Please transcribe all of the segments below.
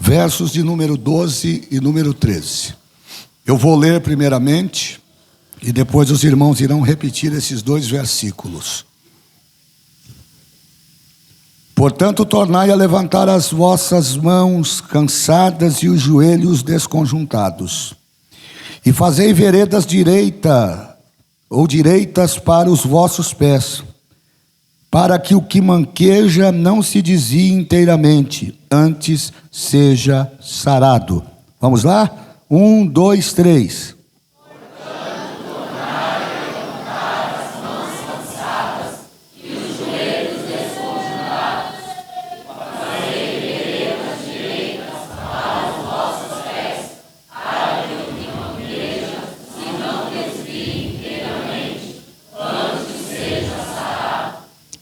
versos de número 12 e número 13. Eu vou ler primeiramente e depois os irmãos irão repetir esses dois versículos. Portanto, tornai a levantar as vossas mãos cansadas e os joelhos desconjuntados, e fazei veredas direitas para os vossos pés, para que o que manqueja não se desvie inteiramente, antes seja sarado. Vamos lá? 1, 2, 3.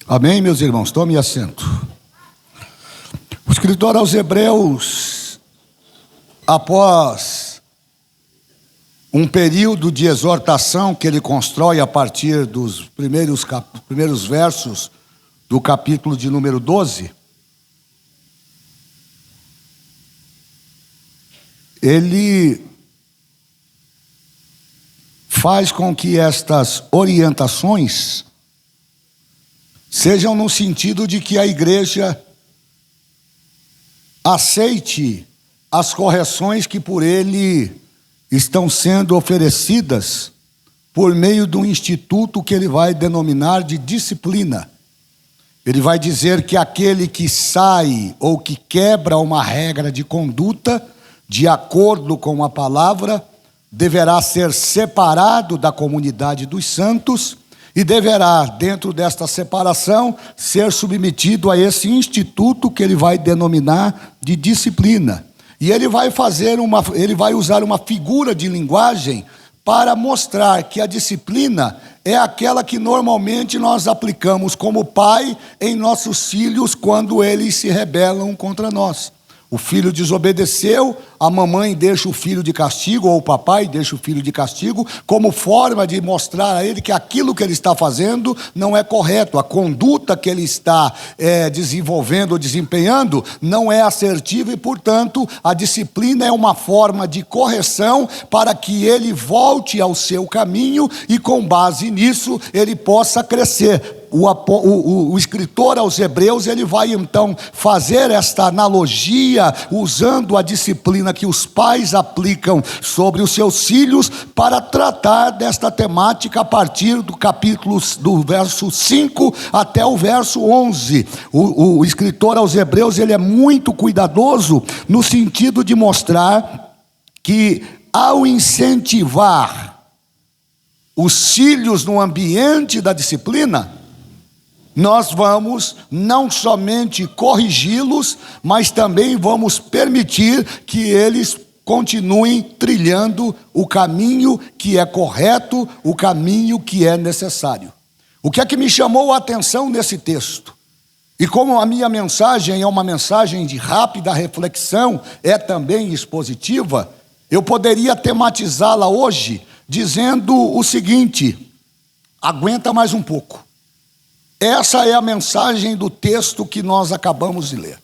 Amém, meus irmãos? Tome assento. O escritor aos Hebreus, após um período de exortação que ele constrói a partir dos primeiros versos do capítulo de número 12, ele faz com que estas orientações sejam no sentido de que a igreja aceite as correções que por ele estão sendo oferecidas por meio de um instituto que ele vai denominar de disciplina. Ele vai dizer que aquele que sai ou que quebra uma regra de conduta, de acordo com a palavra, deverá ser separado da comunidade dos santos e deverá, dentro desta separação, ser submetido a esse instituto que ele vai denominar de disciplina. E ele vai usar uma figura de linguagem para mostrar que a disciplina é aquela que normalmente nós aplicamos como pai em nossos filhos quando eles se rebelam contra nós. O filho desobedeceu, a mamãe deixa o filho de castigo, ou o papai deixa o filho de castigo, como forma de mostrar a ele que aquilo que ele está fazendo não é correto. A conduta que ele está desenvolvendo ou desempenhando não é assertiva e, portanto, a disciplina é uma forma de correção para que ele volte ao seu caminho e, com base nisso, ele possa crescer. O escritor aos Hebreus, ele vai então fazer esta analogia usando a disciplina que os pais aplicam sobre os seus filhos para tratar desta temática a partir do verso 5 até o verso 11. O escritor aos Hebreus, ele é muito cuidadoso no sentido de mostrar que ao incentivar os filhos no ambiente da disciplina, nós vamos não somente corrigi-los, mas também vamos permitir que eles continuem trilhando o caminho que é correto, o caminho que é necessário. O que é que me chamou a atenção nesse texto? E como a minha mensagem é uma mensagem de rápida reflexão, é também expositiva, eu poderia tematizá-la hoje dizendo o seguinte: aguenta mais um pouco. Essa é a mensagem do texto que nós acabamos de ler.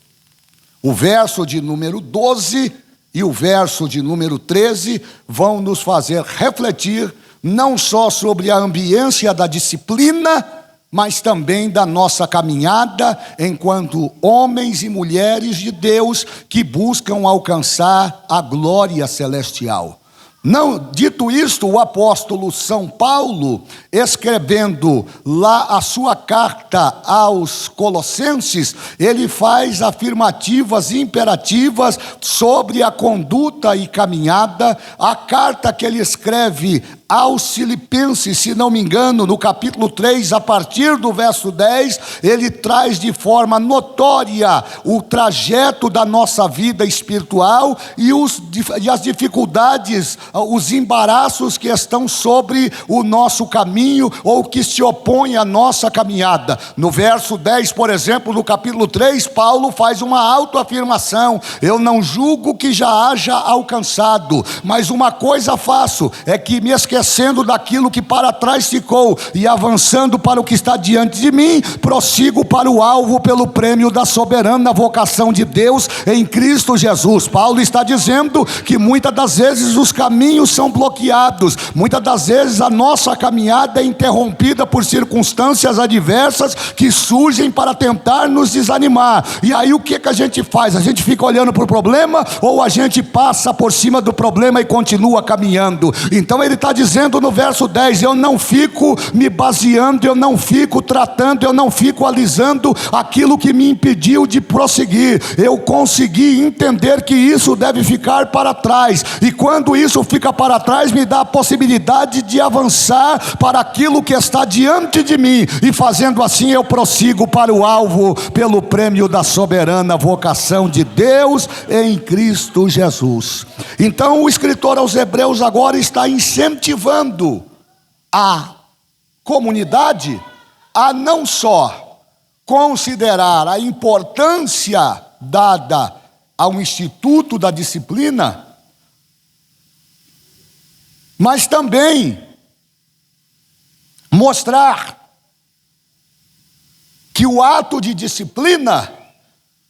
O verso de número 12 e o verso de número 13 vão nos fazer refletir não só sobre a ambiência da disciplina, mas também da nossa caminhada enquanto homens e mulheres de Deus que buscam alcançar a glória celestial. Não, dito isto, o apóstolo São Paulo, escrevendo lá a sua carta aos Colossenses, ele faz afirmativas imperativas sobre a conduta e caminhada. A carta que ele escreve aos Filipenses, se não me engano, no capítulo 3, a partir do verso 10, ele traz de forma notória o trajeto da nossa vida espiritual e as dificuldades, os embaraços que estão sobre o nosso caminho ou que se opõem à nossa caminhada. No verso 10, por exemplo, no capítulo 3, Paulo faz uma autoafirmação: eu não julgo que já haja alcançado, mas uma coisa faço, é que me esquecendo esquecendo daquilo que para trás ficou e avançando para o que está diante de mim, prossigo para o alvo pelo prêmio da soberana vocação de Deus em Cristo Jesus. Paulo está dizendo que muitas das vezes os caminhos são bloqueados, muitas das vezes a nossa caminhada é interrompida por circunstâncias adversas que surgem para tentar nos desanimar. E aí o que a gente faz? A gente fica olhando para o problema ou a gente passa por cima do problema e continua caminhando? Então ele está dizendo no verso 10, eu não fico me baseando, eu não fico tratando, eu não fico alisando aquilo que me impediu de prosseguir. Eu consegui entender que isso deve ficar para trás, e quando isso fica para trás, me dá a possibilidade de avançar para aquilo que está diante de mim, e fazendo assim eu prossigo para o alvo pelo prêmio da soberana vocação de Deus em Cristo Jesus. Então o escritor aos Hebreus agora está incentivando a comunidade a não só considerar a importância dada ao instituto da disciplina, mas também mostrar que o ato de disciplina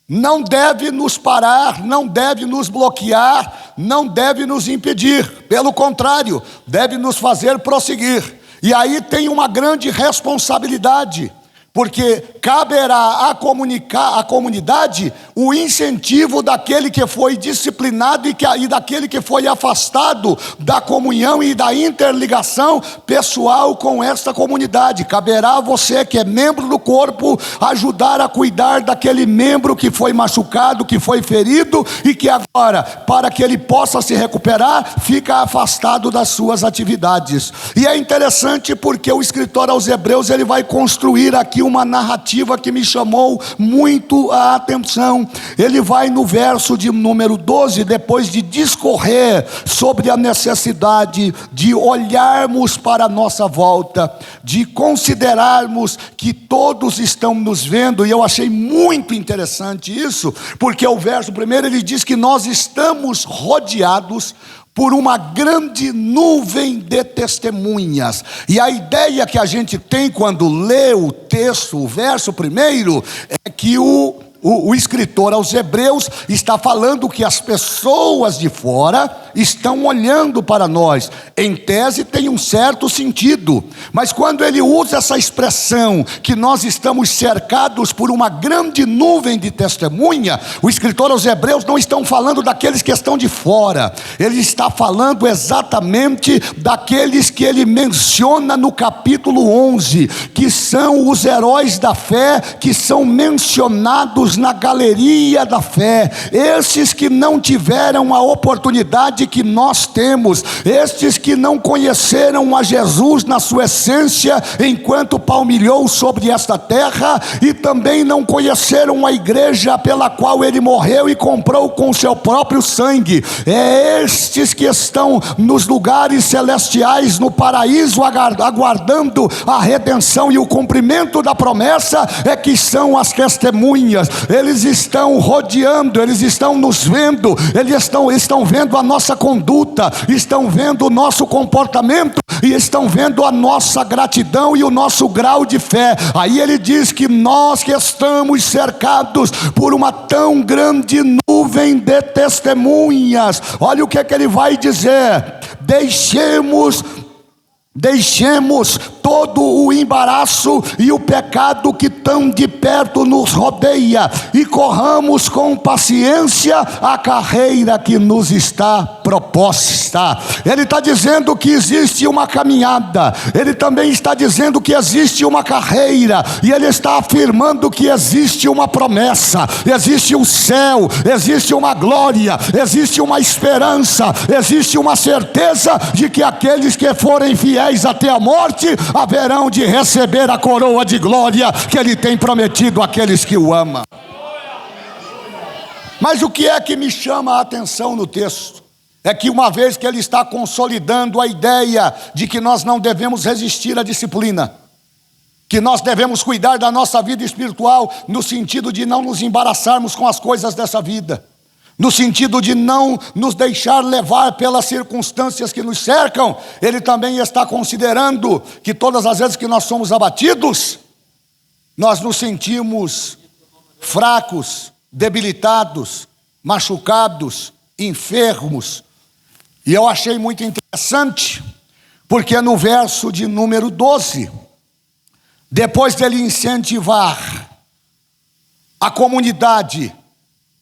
não deve nos parar, não deve nos bloquear, não deve nos impedir. Pelo contrário, deve nos fazer prosseguir. E aí tem uma grande responsabilidade, porque caberá à comunidade o incentivo daquele que foi disciplinado e daquele que foi afastado da comunhão e da interligação pessoal com esta comunidade. Caberá a você, que é membro do corpo, ajudar a cuidar daquele membro que foi machucado, que foi ferido e que agora, para que ele possa se recuperar, fica afastado das suas atividades. E é interessante porque o escritor aos Hebreus, ele vai construir aqui uma narrativa que me chamou muito a atenção. Ele vai no verso de número 12, depois de discorrer sobre a necessidade de olharmos para a nossa volta, de considerarmos que todos estão nos vendo. E eu achei muito interessante isso, porque o verso primeiro ele diz que nós estamos rodeados por uma grande nuvem de testemunhas. E a ideia que a gente tem quando lê o texto, o verso primeiro, é que o escritor aos Hebreus está falando que as pessoas de fora estão olhando para nós. Em tese tem um certo sentido, mas quando ele usa essa expressão que nós estamos cercados por uma grande nuvem de testemunha, o escritor aos Hebreus não estão falando daqueles que estão de fora, ele está falando exatamente daqueles que ele menciona no capítulo 11, que são os heróis da fé, que são mencionados na galeria da fé, esses que não tiveram a oportunidade que nós temos, estes que não conheceram a Jesus na sua essência enquanto palmilhou sobre esta terra, e também não conheceram a igreja pela qual ele morreu e comprou com seu próprio sangue. É estes que estão nos lugares celestiais, no paraíso, aguardando a redenção e o cumprimento da promessa, é que são as testemunhas. Eles estão rodeando, eles estão nos vendo, eles estão vendo a nossa conduta, estão vendo o nosso comportamento e estão vendo a nossa gratidão e o nosso grau de fé. Aí ele diz que nós que estamos cercados por uma tão grande nuvem de testemunhas, olha o que é que ele vai dizer: deixemos todo o embaraço e o pecado que tão de perto nos rodeia, e corramos com paciência a carreira que nos está proposta. Ele está dizendo que existe uma caminhada, ele também está dizendo que existe uma carreira, e ele está afirmando que existe uma promessa, existe um céu, existe uma glória, existe uma esperança, existe uma certeza de que aqueles que forem fiéis até a morte haverão de receber a coroa de glória que ele tem prometido àqueles que o amam. Mas o que é que me chama a atenção no texto? É que uma vez que ele está consolidando a ideia de que nós não devemos resistir à disciplina, que nós devemos cuidar da nossa vida espiritual no sentido de não nos embaraçarmos com as coisas dessa vida, no sentido de não nos deixar levar pelas circunstâncias que nos cercam. Ele também está considerando que todas as vezes que nós somos abatidos, nós nos sentimos fracos, debilitados, machucados, enfermos. E eu achei muito interessante, porque no verso de número 12, depois dele incentivar a comunidade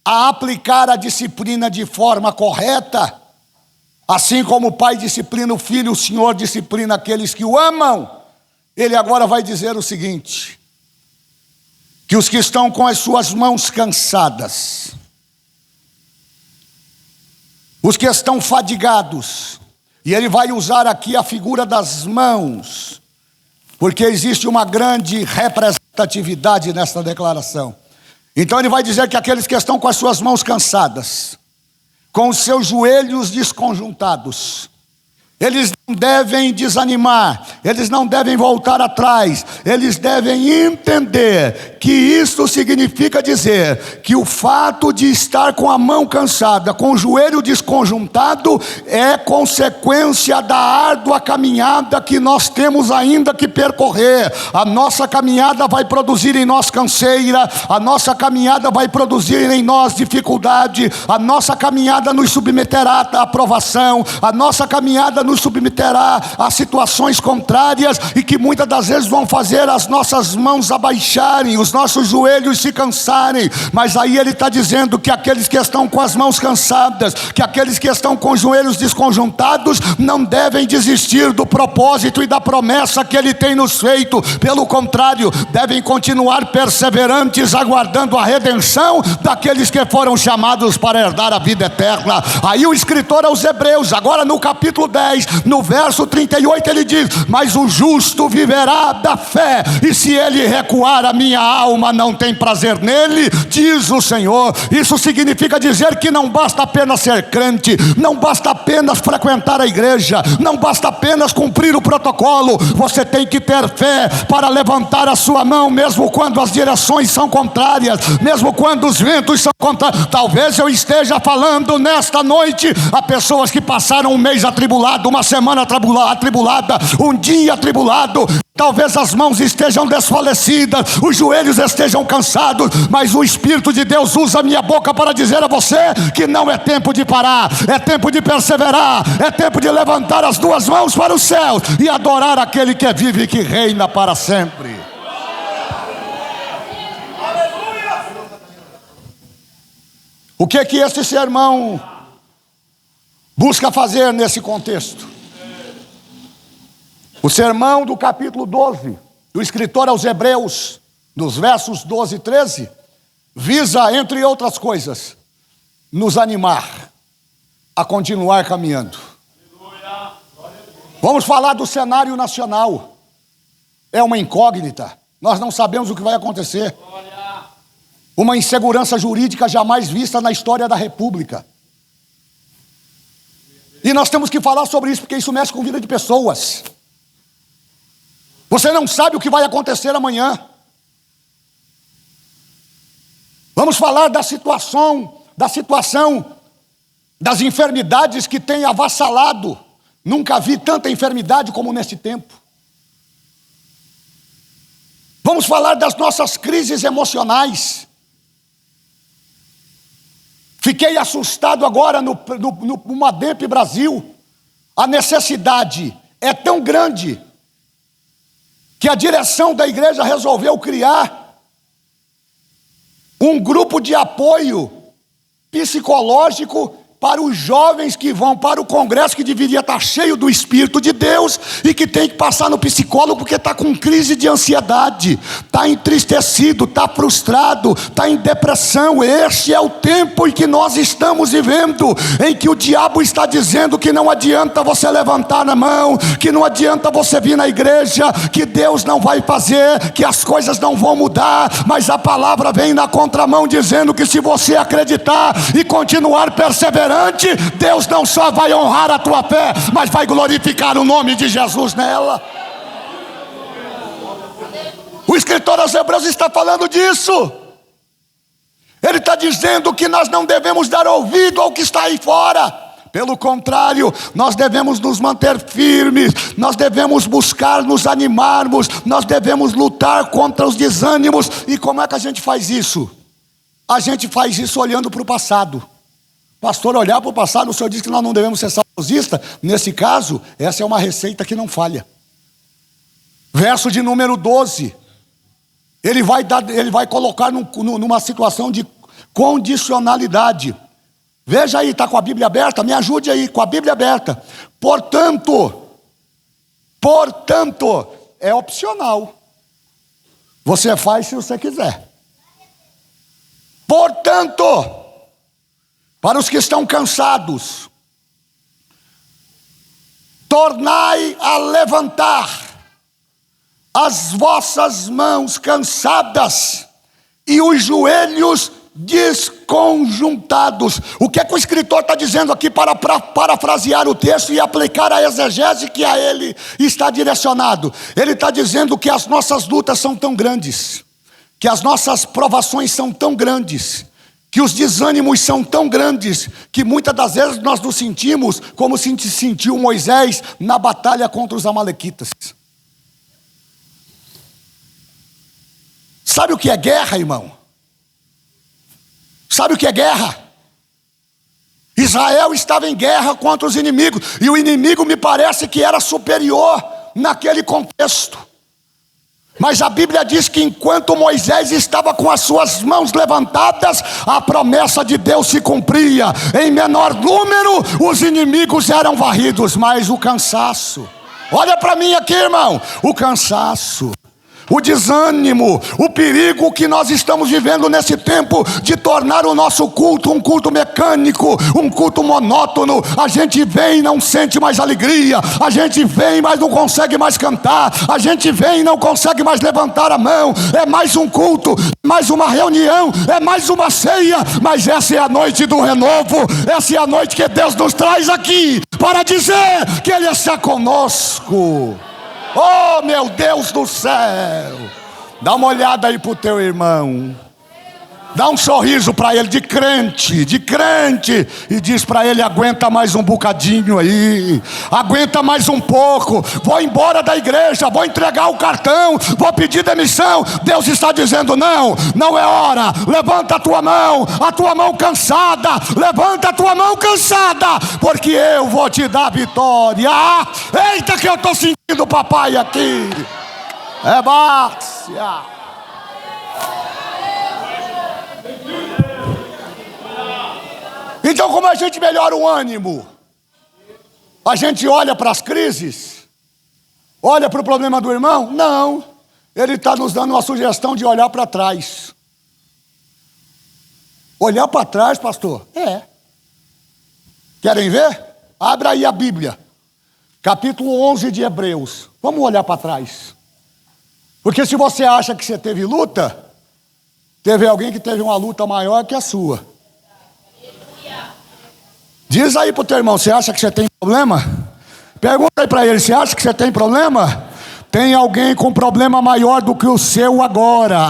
a aplicar a disciplina de forma correta, assim como o pai disciplina o filho, o Senhor disciplina aqueles que o amam, ele agora vai dizer o seguinte: que os que estão com as suas mãos cansadas, os que estão fadigados, e ele vai usar aqui a figura das mãos, porque existe uma grande representatividade nesta declaração. Então ele vai dizer que aqueles que estão com as suas mãos cansadas, com os seus joelhos desconjuntados, eles não devem desanimar, eles não devem voltar atrás, eles devem entender que isso significa dizer que o fato de estar com a mão cansada, com o joelho desconjuntado, é consequência da árdua caminhada que nós temos ainda que percorrer. A nossa caminhada vai produzir em nós canseira, a nossa caminhada vai produzir em nós dificuldade, a nossa caminhada nos submeterá à aprovação, a nossa caminhada nos submeterá a situações contrárias e que muitas das vezes vão fazer as nossas mãos abaixarem, os nossos joelhos se cansarem. Mas aí ele está dizendo que aqueles que estão com as mãos cansadas, que aqueles que estão com os joelhos desconjuntados, não devem desistir do propósito e da promessa que ele tem nos feito. Pelo contrário, devem continuar perseverantes, aguardando a redenção daqueles que foram chamados para herdar a vida eterna. Aí o escritor aos Hebreus, agora no capítulo 10, no verso 38, ele diz: mas o justo viverá da fé, e se ele recuar, a minha alma não tem prazer nele, diz o Senhor. Isso significa dizer que não basta apenas ser crente, não basta apenas frequentar a igreja, não basta apenas cumprir o protocolo. Você tem que ter fé para levantar a sua mão, mesmo quando as direções são contrárias, mesmo quando os ventos são contrários. Talvez eu esteja falando nesta noite a pessoas que passaram um mês atribulado, uma semana atribulada, um dia atribulado. Talvez as mãos estejam desfalecidas, os joelhos estejam cansados, mas o Espírito de Deus usa a minha boca para dizer a você que não é tempo de parar, é tempo de perseverar, é tempo de levantar as duas mãos para o céu e adorar aquele que vive e que reina para sempre. O que esse sermão busca fazer nesse contexto? O sermão do capítulo 12, do escritor aos Hebreus, nos versos 12 e 13, visa, entre outras coisas, nos animar a continuar caminhando. Vamos falar do cenário nacional. É uma incógnita, nós não sabemos o que vai acontecer. Uma insegurança jurídica jamais vista na história da República. E nós temos que falar sobre isso, porque isso mexe com a vida de pessoas. Você não sabe o que vai acontecer amanhã. Vamos falar da situação das enfermidades que tem avassalado. Nunca vi tanta enfermidade como neste tempo. Vamos falar das nossas crises emocionais. Fiquei assustado agora no Mademp Brasil. A necessidade é tão grande que a direção da igreja resolveu criar um grupo de apoio psicológico para os jovens que vão para o congresso, que deveria estar cheio do Espírito de Deus e que tem que passar no psicólogo porque está com crise de ansiedade, está entristecido, está frustrado, está em depressão. Este é o tempo em que nós estamos vivendo, em que o diabo está dizendo que não adianta você levantar a mão, que não adianta você vir na igreja, que Deus não vai fazer, que as coisas não vão mudar. Mas a palavra vem na contramão dizendo que se você acreditar e continuar perseverando, Deus não só vai honrar a tua fé, mas vai glorificar o nome de Jesus nela. O escritor aos Hebreus está falando disso. Ele está dizendo que nós não devemos dar ouvido ao que está aí fora. Pelo contrário, nós devemos nos manter firmes, nós devemos buscar nos animarmos, nós devemos lutar contra os desânimos. E como é que a gente faz isso? A gente faz isso olhando para o passado. Pastor, olhar para o passado, o senhor diz que nós não devemos ser saudosistas? Nesse caso, essa é uma receita que não falha. Verso de número 12. Ele vai colocar numa situação de condicionalidade. Veja aí, está com a Bíblia aberta? Me ajude aí, com a Bíblia aberta. Portanto, é opcional. Você faz se você quiser. Portanto, para os que estão cansados, tornai a levantar as vossas mãos cansadas e os joelhos desconjuntados. O que é que o escritor está dizendo aqui para parafrasear o texto e aplicar a exegese que a ele está direcionado? Ele está dizendo que as nossas lutas são tão grandes, que as nossas provações são tão grandes, que os desânimos são tão grandes, que muitas das vezes nós nos sentimos como se sentiu Moisés na batalha contra os amalequitas. Sabe o que é guerra, irmão? Sabe o que é guerra? Israel estava em guerra contra os inimigos, e o inimigo me parece que era superior naquele contexto. Mas a Bíblia diz que enquanto Moisés estava com as suas mãos levantadas, a promessa de Deus se cumpria. Em menor número, os inimigos eram varridos, mas o cansaço, olha para mim aqui, irmão, o cansaço, o desânimo, o perigo que nós estamos vivendo nesse tempo de tornar o nosso culto um culto mecânico, um culto monótono. A gente vem e não sente mais alegria, a gente vem mas não consegue mais cantar, a gente vem e não consegue mais levantar a mão. É mais um culto, mais uma reunião, é mais uma ceia, mas essa é a noite do renovo, essa é a noite que Deus nos traz aqui para dizer que Ele está conosco. Oh, meu Deus do céu! Dá uma olhada aí para o teu irmão. Dá um sorriso para ele de crente, e diz para ele: aguenta mais um bocadinho aí, aguenta mais um pouco. Vou embora da igreja, vou entregar o cartão, vou pedir demissão. Deus está dizendo: não é hora. Levanta a tua mão cansada, levanta a tua mão cansada, porque eu vou te dar vitória. Eita, que eu estou sentindo o papai aqui. É Bárcia. Então, como a gente melhora o ânimo? A gente olha para as crises? Olha para o problema do irmão? Não. Ele está nos dando uma sugestão de olhar para trás. Olhar para trás, pastor? É. Querem ver? Abra aí a Bíblia. Capítulo 11 de Hebreus. Vamos olhar para trás. Porque se você acha que você teve luta, teve alguém que teve uma luta maior que a sua. Diz aí pro teu irmão: você acha que você tem problema? Pergunta aí para ele: você acha que você tem problema? Tem alguém com problema maior do que o seu agora.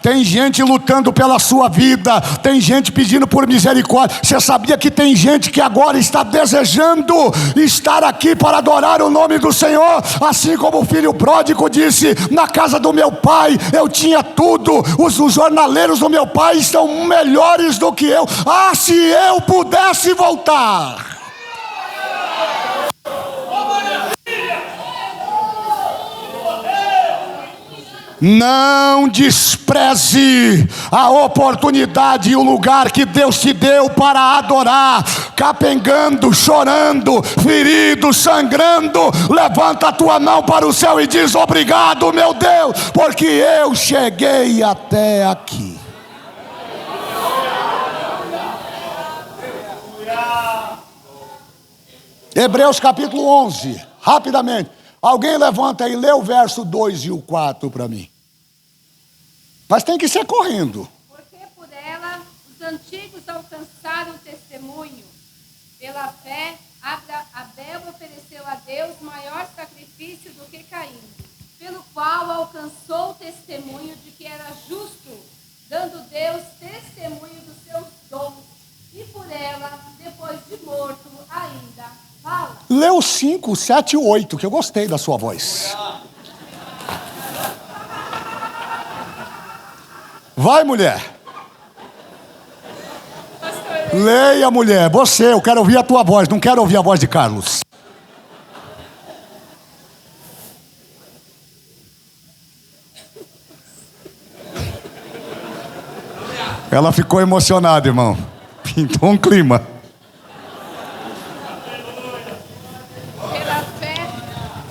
Tem gente lutando pela sua vida, tem gente pedindo por misericórdia. Você sabia que tem gente que agora está desejando estar aqui para adorar o nome do Senhor? Assim como o filho pródigo disse: na casa do meu pai eu tinha tudo, os jornaleiros do meu pai estão melhores do que eu. Ah, se eu pudesse voltar. Não despreze a oportunidade e o lugar que Deus te deu para adorar. Capengando, chorando, ferido, sangrando, levanta a tua mão para o céu e diz: obrigado, meu Deus, porque eu cheguei até aqui. Hebreus capítulo 11, rapidamente. Alguém levanta e lê o verso 2 e o 4 para mim. Mas tem que ser correndo. Porque por ela os antigos alcançaram testemunho. Pela fé, Abel ofereceu a Deus maior sacrifício do que Caim, pelo qual alcançou o testemunho de que era justo, dando Deus testemunho dos seus dons, e por ela, depois de morto, ainda fala. Leu 5, 7 e 8, que eu gostei da sua voz. Vai, mulher. Leia, mulher. Você, eu quero ouvir a tua voz, não quero ouvir a voz de Carlos. Ela ficou emocionada, irmão. Pintou um clima. Pela fé,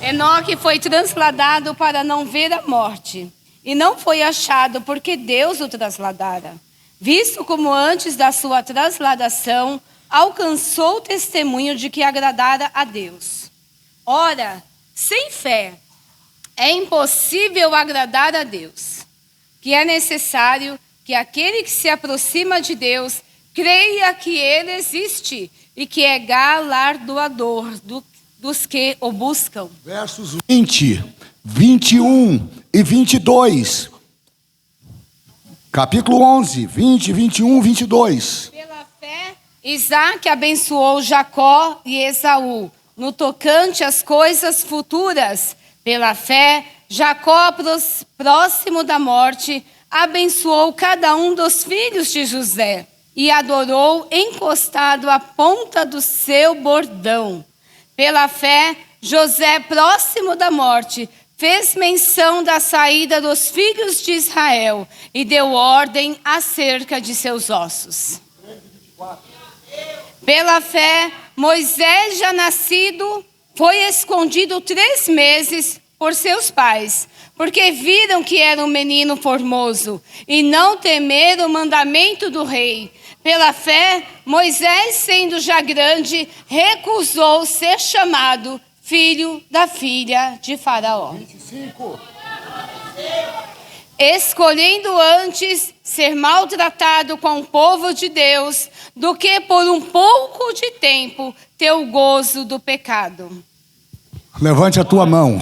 Enoque foi transladado para não ver a morte, e não foi achado porque Deus o trasladara, visto como antes da sua trasladação alcançou o testemunho de que agradara a Deus. Ora, sem fé é impossível agradar a Deus, que é necessário que aquele que se aproxima de Deus creia que Ele existe e que é galardoador dos que o buscam. Versos 20, 21 e 22. Capítulo 11, 20, 21, 22. Pela fé, Isaque abençoou Jacó e Esaú no tocante às coisas futuras. Pela fé, Jacó, próximo da morte, abençoou cada um dos filhos de José e adorou encostado à ponta do seu bordão. Pela fé, José, próximo da morte, fez menção da saída dos filhos de Israel e deu ordem acerca de seus ossos. Pela fé, Moisés, já nascido, foi escondido 3 meses por seus pais, porque viram que era um menino formoso e não temeram o mandamento do rei. Pela fé, Moisés, sendo já grande, recusou ser chamado filho da filha de Faraó. 25. Escolhendo antes ser maltratado com o povo de Deus do que por um pouco de tempo ter o gozo do pecado. Levante a tua mão.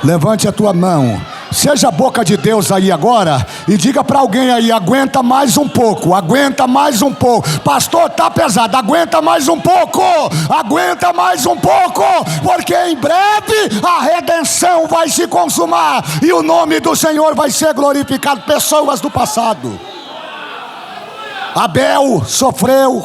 Levante a tua mão. Seja a boca de Deus aí agora e diga para alguém aí: aguenta mais um pouco, aguenta mais um pouco. Pastor, tá pesado, aguenta mais um pouco, aguenta mais um pouco, porque em breve a redenção vai se consumar e o nome do Senhor vai ser glorificado. Pessoas do passado. Abel sofreu,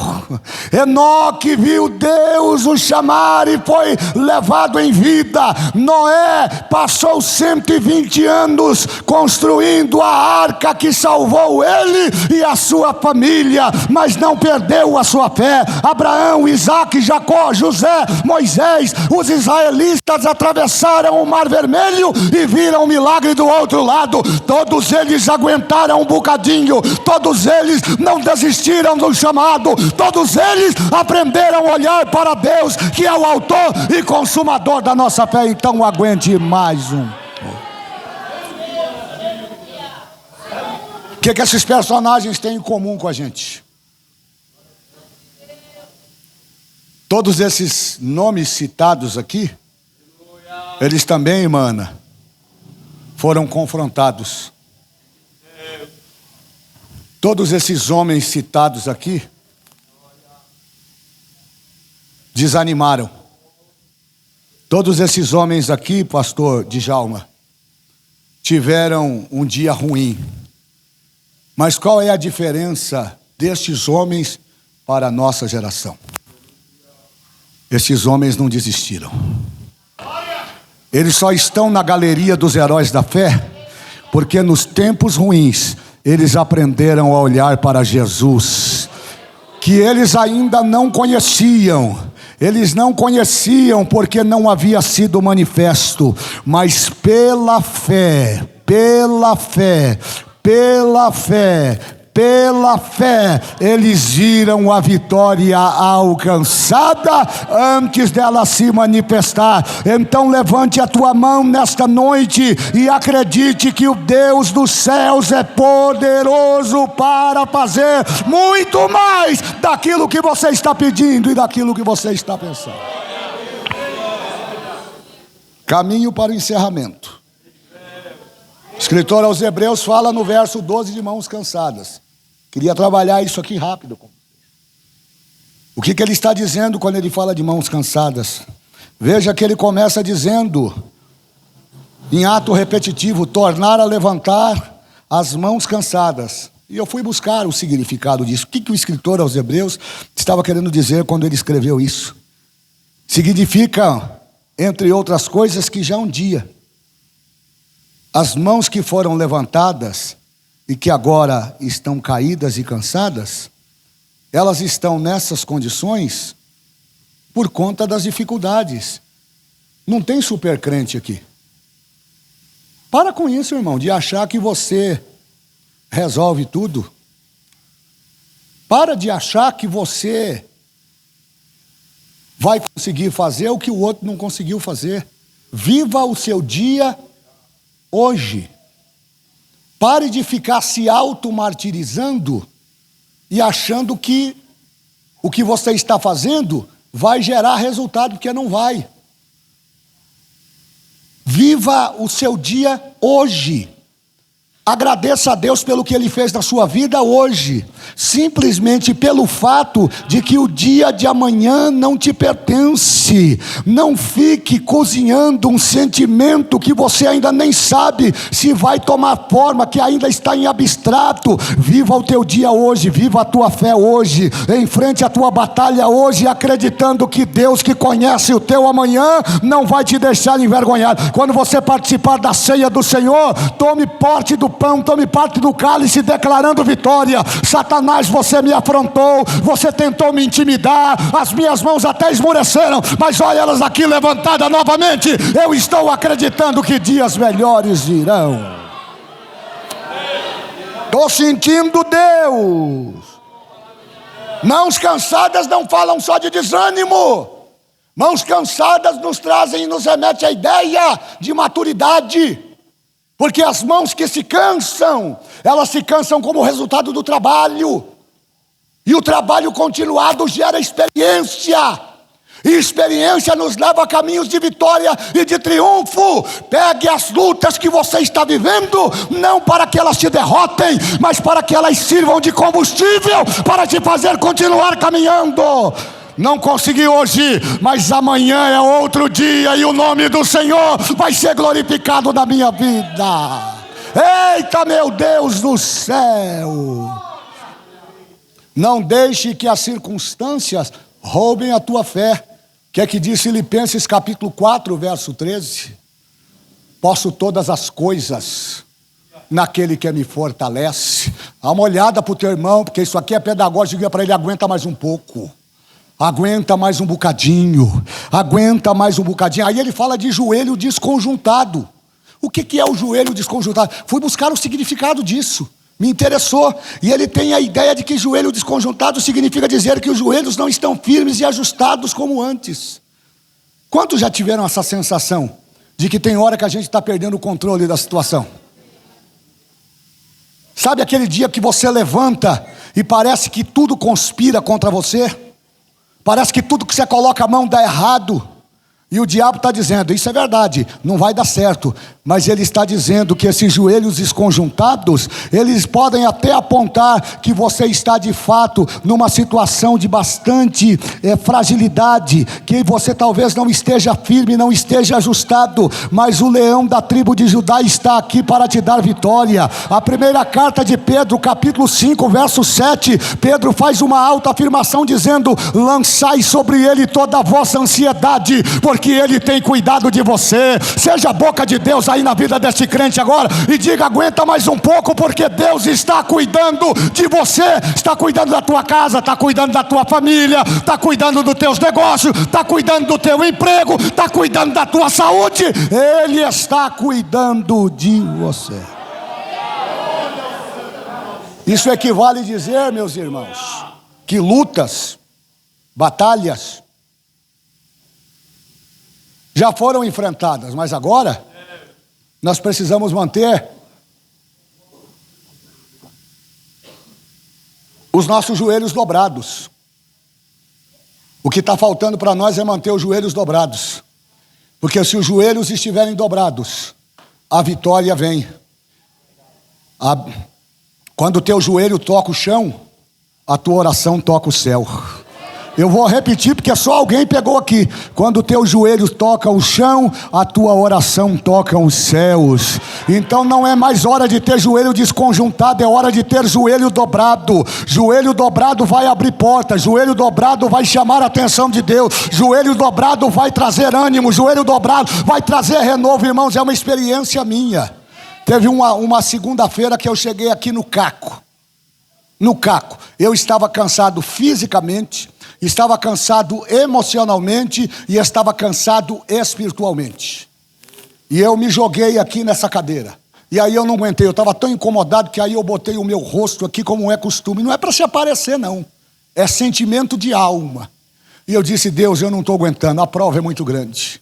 Enoque viu Deus o chamar e foi levado em vida. Noé passou 120 anos construindo a arca que salvou ele e a sua família, mas não perdeu a sua fé. Abraão, Isaque, Jacó, José, Moisés, os israelitas atravessaram o Mar Vermelho e viram o milagre do outro lado. Todos eles aguentaram um bocadinho, todos eles não desistiram do chamado, todos eles aprenderam a olhar para Deus, que é o autor e consumador da nossa fé. Então aguente mais um. O que esses personagens têm em comum com a gente? Todos esses nomes citados aqui, eles também, irmã, foram confrontados. Todos esses homens citados aqui desanimaram. Todos esses homens aqui, pastor Djalma, tiveram um dia ruim. Mas qual é a diferença destes homens para a nossa geração? Esses homens não desistiram. Eles só estão na galeria dos heróis da fé porque nos tempos ruins eles aprenderam a olhar para Jesus, que eles ainda não conheciam. Eles não conheciam porque não havia sido manifesto, mas pela fé, eles viram a vitória alcançada antes dela se manifestar. Então levante a tua mão nesta noite e acredite que o Deus dos céus é poderoso para fazer muito mais daquilo que você está pedindo e daquilo que você está pensando. Caminho para o encerramento. escritor aos Hebreus fala no verso 12 de mãos cansadas. Queria trabalhar isso aqui rápido. O que ele está dizendo quando ele fala de mãos cansadas? Veja que ele começa dizendo, em ato repetitivo, tornar a levantar as mãos cansadas. E eu fui buscar o significado disso. O que o escritor aos Hebreus estava querendo dizer quando ele escreveu isso? Significa, entre outras coisas, que já um dia as mãos que foram levantadas e que agora estão caídas e cansadas, elas estão nessas condições por conta das dificuldades. Não tem supercrente aqui. Para com isso, irmão, de achar que você resolve tudo. Para de achar que você vai conseguir fazer o que o outro não conseguiu fazer. Viva o seu dia hoje. Pare de ficar se auto-martirizando e achando que o que você está fazendo vai gerar resultado, porque não vai. Viva o seu dia hoje. Agradeça a Deus pelo que Ele fez na sua vida hoje, simplesmente pelo fato de que o dia de amanhã não te pertence. Não fique cozinhando um sentimento que você ainda nem sabe se vai tomar forma, que ainda está em abstrato. Viva o teu dia hoje, viva a tua fé hoje, enfrente a tua batalha hoje, acreditando que Deus, que conhece o teu amanhã, não vai te deixar envergonhado. Quando você participar da ceia do Senhor, tome parte do pão, tome parte do cálice, declarando vitória. Satanás, você me afrontou, você tentou me intimidar, as minhas mãos até esmoreceram, mas olha elas aqui levantadas novamente. Eu estou acreditando que dias melhores virão. Estou sentindo Deus. Mãos cansadas não falam só de desânimo. Mãos cansadas nos trazem e nos remete à ideia de maturidade. Porque as mãos que se cansam, elas se cansam como resultado do trabalho. E o trabalho continuado gera experiência. E experiência nos leva a caminhos de vitória e de triunfo. Pegue as lutas que você está vivendo, não para que elas te derrotem, mas para que elas sirvam de combustível para te fazer continuar caminhando. Não consegui hoje, mas amanhã é outro dia e o nome do Senhor vai ser glorificado na minha vida. Eita, meu Deus do céu! Não deixe que as circunstâncias roubem a tua fé. Que é que diz Filipenses capítulo 4, verso 13? Posso todas as coisas naquele que me fortalece. Dá uma olhada para o teu irmão, porque isso aqui é pedagógico, diga para ele: aguenta mais um pouco. Aguenta mais um bocadinho, aguenta mais um bocadinho. Aí ele fala de joelho desconjuntado. O que é o joelho desconjuntado? Fui buscar o significado disso, me interessou. E ele tem a ideia de que joelho desconjuntado significa dizer que os joelhos não estão firmes e ajustados como antes. Quantos já tiveram essa sensação de que tem hora que a gente está perdendo o controle da situação? Sabe aquele dia que você levanta e parece que tudo conspira contra você? Parece que tudo que você coloca a mão dá errado. E o diabo está dizendo: isso é verdade, não vai dar certo. Mas ele está dizendo que esses joelhos desconjuntados, eles podem até apontar que você está de fato numa situação de bastante fragilidade, que você talvez não esteja firme, não esteja ajustado, mas o leão da tribo de Judá está aqui para te dar vitória. A primeira carta de Pedro, capítulo 5, verso 7, Pedro faz uma alta afirmação dizendo: lançai sobre ele toda a vossa ansiedade, porque ele tem cuidado de você. Seja a boca de Deus aí na vida deste crente agora e diga: aguenta mais um pouco, porque Deus está cuidando de você, está cuidando da tua casa, está cuidando da tua família, está cuidando dos teus negócios, está cuidando do teu emprego, está cuidando da tua saúde. Ele está cuidando de você. Isso equivale a dizer, meus irmãos, que lutas, batalhas já foram enfrentadas, mas agora nós precisamos manter os nossos joelhos dobrados. O que está faltando para nós é manter os joelhos dobrados, porque se os joelhos estiverem dobrados, a vitória vem. Quando o teu joelho toca o chão, a tua oração toca o céu. Eu vou repetir porque só alguém pegou aqui. Quando o teu joelho toca o chão, a tua oração toca os céus. Então não é mais hora de ter joelho desconjuntado, é hora de ter joelho dobrado. Joelho dobrado vai abrir portas, joelho dobrado vai chamar a atenção de Deus, joelho dobrado vai trazer ânimo, joelho dobrado vai trazer renovo, irmãos. É uma experiência minha. Teve uma segunda-feira que eu cheguei aqui no Caco. Eu estava cansado fisicamente, estava cansado emocionalmente e estava cansado espiritualmente. E eu me joguei aqui nessa cadeira. E aí eu não aguentei, eu estava tão incomodado que aí eu botei o meu rosto aqui como é costume. Não é para se aparecer não, é sentimento de alma. E eu disse: Deus, eu não estou aguentando, a prova é muito grande.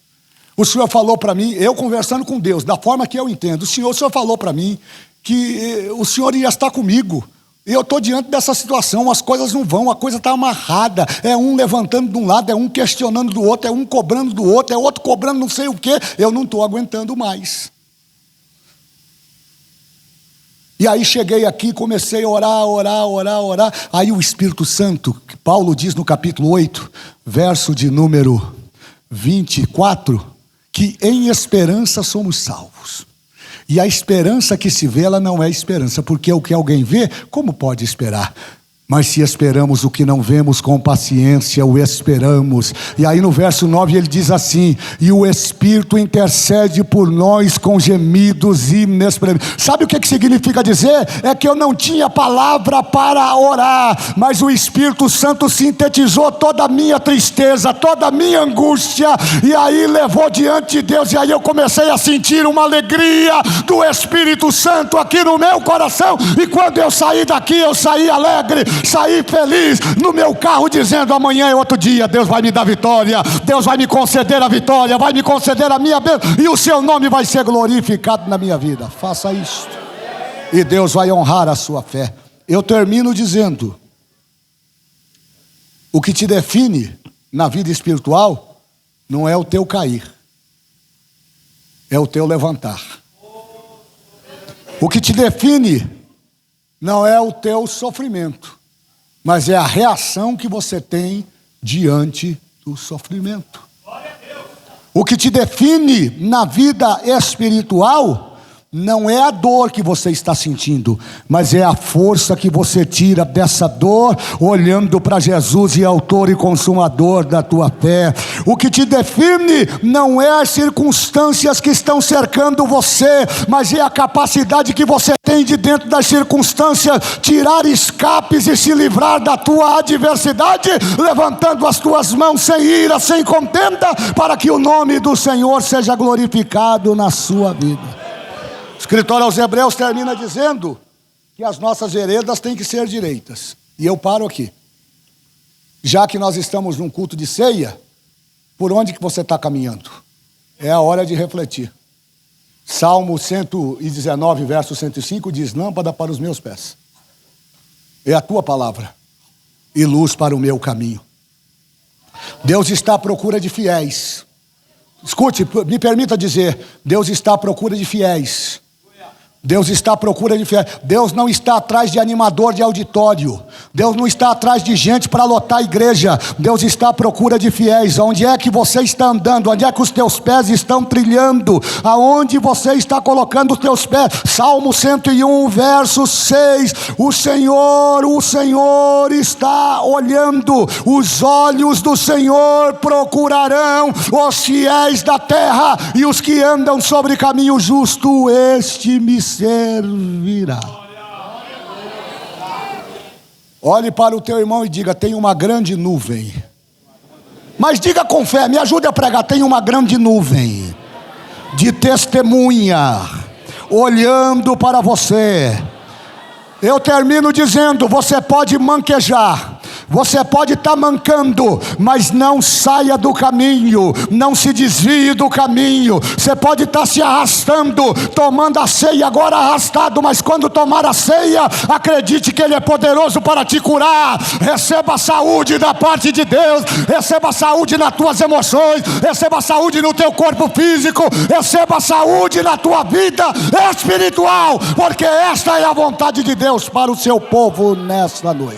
O Senhor falou para mim, eu conversando com Deus, da forma que eu entendo, o Senhor falou para mim que o Senhor ia estar comigo. E eu estou diante dessa situação, as coisas não vão, a coisa está amarrada. É um levantando de um lado, é um questionando do outro, é um cobrando do outro, é outro cobrando não sei o quê. Eu não estou aguentando mais. E aí cheguei aqui, comecei a orar. Aí o Espírito Santo, que Paulo diz no capítulo 8, verso de número 24, que em esperança somos salvos. E a esperança que se vê, ela não é esperança, porque o que alguém vê, como pode esperar? Mas se esperamos o que não vemos, com paciência o esperamos. E aí no verso 9 ele diz assim: e o Espírito intercede por nós com gemidos inexprimíveis. Sabe o que significa dizer? É que eu não tinha palavra para orar, mas o Espírito Santo sintetizou toda a minha tristeza, toda a minha angústia, e aí levou diante de Deus. E aí eu comecei a sentir uma alegria do Espírito Santo aqui no meu coração. E quando eu saí daqui, eu saí alegre, saí feliz no meu carro, dizendo: amanhã é outro dia, Deus vai me dar vitória, Deus vai me conceder a vitória, vai me conceder a minha bênção, e o seu nome vai ser glorificado na minha vida. Faça isto e Deus vai honrar a sua fé. Eu termino dizendo: o que te define na vida espiritual não é o teu cair, é o teu levantar. O que te define não é o teu sofrimento, mas é a reação que você tem diante do sofrimento. O que te define na vida espiritual não é a dor que você está sentindo, mas é a força que você tira dessa dor, olhando para Jesus, e autor e consumador da tua fé. O que te define não é as circunstâncias que estão cercando você, mas é a capacidade que você tem de, dentro das circunstâncias, tirar escapes e se livrar da tua adversidade, levantando as tuas mãos sem ira, sem contenda, para que o nome do Senhor seja glorificado na sua vida. O escritor aos Hebreus termina dizendo que as nossas veredas têm que ser direitas. E eu paro aqui. Já que nós estamos num culto de ceia, por onde que você está caminhando? É a hora de refletir. Salmo 119, verso 105 diz: lâmpada para os meus pés é a tua palavra e luz para o meu caminho. Deus está à procura de fiéis. Escute, me permita dizer: Deus está à procura de fiéis. Deus está à procura de fiéis. Deus não está atrás de animador de auditório. Deus não está atrás de gente para lotar a igreja. Deus está à procura de fiéis. Onde é que você está andando? Onde é que os teus pés estão trilhando? Aonde você está colocando os teus pés? Salmo 101, verso 6. O Senhor está olhando. Os olhos do Senhor procurarão os fiéis da terra, e os que andam sobre caminho justo, este me servirá. Olhe para o teu irmão e diga: tem uma grande nuvem. Mas diga com fé, me ajude a pregar: tem uma grande nuvem de testemunha olhando para você. Eu termino dizendo: você pode manquejar, Você pode estar mancando, mas não saia do caminho, não se desvie do caminho. Você pode estar se arrastando, tomando a ceia agora arrastado, mas quando tomar a ceia, acredite que Ele é poderoso para te curar. Receba saúde da parte de Deus, receba saúde nas tuas emoções, receba saúde no teu corpo físico, receba saúde na tua vida espiritual, porque esta é a vontade de Deus para o seu povo nesta noite.